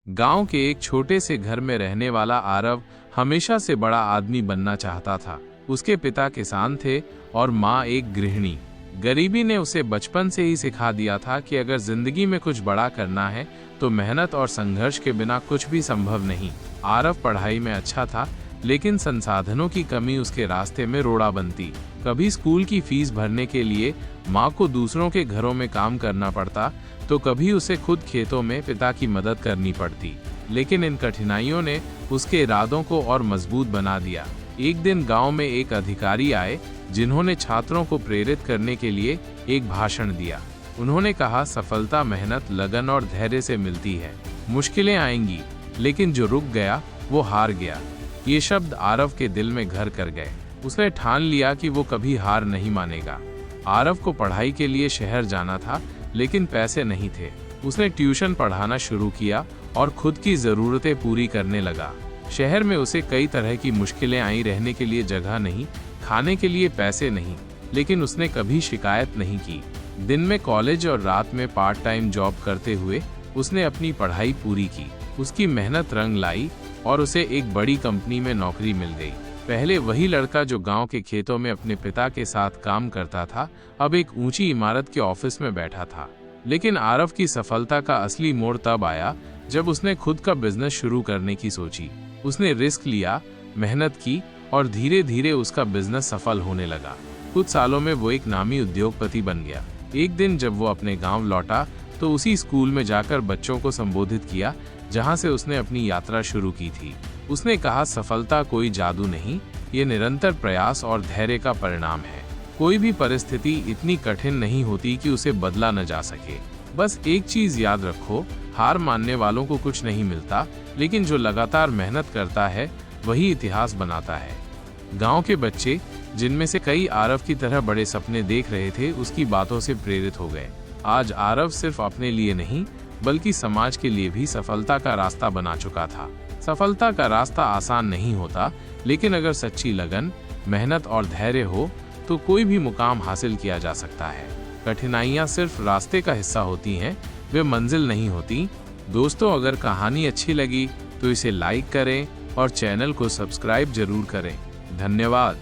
गांव के एक छोटे से घर में रहने वाला आरव हमेशा से बड़ा आदमी बनना चाहता था। उसके पिता किसान थे और माँ एक गृहिणी। गरीबी ने उसे बचपन से ही सिखा दिया था कि अगर जिंदगी में कुछ बड़ा करना है तो मेहनत और संघर्ष के बिना कुछ भी संभव नहीं। आरव पढ़ाई में अच्छा था, लेकिन संसाधनों की कमी उसके रास्ते में रोड़ा बनती। कभी स्कूल की फीस भरने के लिए माँ को दूसरों के घरों में काम करना पड़ता, तो कभी उसे खुद खेतों में पिता की मदद करनी पड़ती। लेकिन इन कठिनाइयों ने उसके इरादों को और मजबूत बना दिया। एक दिन गांव में एक अधिकारी आए, जिन्होंने छात्रों को प्रेरित करने के लिए एक भाषण दिया। उन्होंने कहा, सफलता मेहनत, लगन और धैर्य से मिलती है। मुश्किलें आएंगी, लेकिन जो रुक गया वो हार गया। ये शब्द आरव के दिल में घर कर गए। उसने ठान लिया कि वो कभी हार नहीं मानेगा। आरव को पढ़ाई के लिए शहर जाना था, लेकिन पैसे नहीं थे। उसने ट्यूशन पढ़ाना शुरू किया और खुद की ज़रूरतें पूरी करने लगा। शहर में उसे कई तरह की मुश्किलें आई। रहने के लिए जगह नहीं, खाने के लिए पैसे नहीं, लेकिन उसने कभी शिकायत नहीं की। दिन में कॉलेज और रात में पार्ट टाइम जॉब करते हुए उसने अपनी पढ़ाई पूरी की। उसकी मेहनत रंग लाई और उसे एक बड़ी कंपनी में नौकरी मिल गई। पहले वही लड़का जो गांव के खेतों में अपने पिता के साथ काम करता था, अब एक ऊंची इमारत के ऑफिस में बैठा था। लेकिन आरव की सफलता का असली मोड़ तब आया जब उसने खुद का बिजनेस शुरू करने की सोची। उसने रिस्क लिया, मेहनत की और धीरे धीरे उसका बिजनेस सफल होने लगा। कुछ सालों में वो एक नामी उद्योगपति बन गया। एक दिन जब वो अपने गांव लौटा तो उसी स्कूल में जाकर बच्चों को संबोधित किया जहां से उसने अपनी यात्रा शुरू की थी। उसने कहा, सफलता कोई जादू नहीं, ये निरंतर प्रयास और धैर्य का परिणाम है। कोई भी परिस्थिति इतनी कठिन नहीं होती कि उसे बदला न जा सके। बस एक चीज याद रखो, हार मानने वालों को कुछ नहीं मिलता, लेकिन जो लगातार मेहनत करता है वही इतिहास बनाता है। गांव के बच्चे, जिनमें से कई आरव की तरह बड़े सपने देख रहे थे, उसकी बातों से प्रेरित हो गए। आज आरव सिर्फ अपने लिए नहीं, बल्कि समाज के लिए भी सफलता का रास्ता बना चुका था। सफलता का रास्ता आसान नहीं होता, लेकिन अगर सच्ची लगन, मेहनत और धैर्य हो तो कोई भी मुकाम हासिल किया जा सकता है। कठिनाइयाँ सिर्फ रास्ते का हिस्सा होती हैं, वे मंजिल नहीं होती। दोस्तों, अगर कहानी अच्छी लगी तो इसे लाइक करें और चैनल को सब्सक्राइब जरूर करें। धन्यवाद।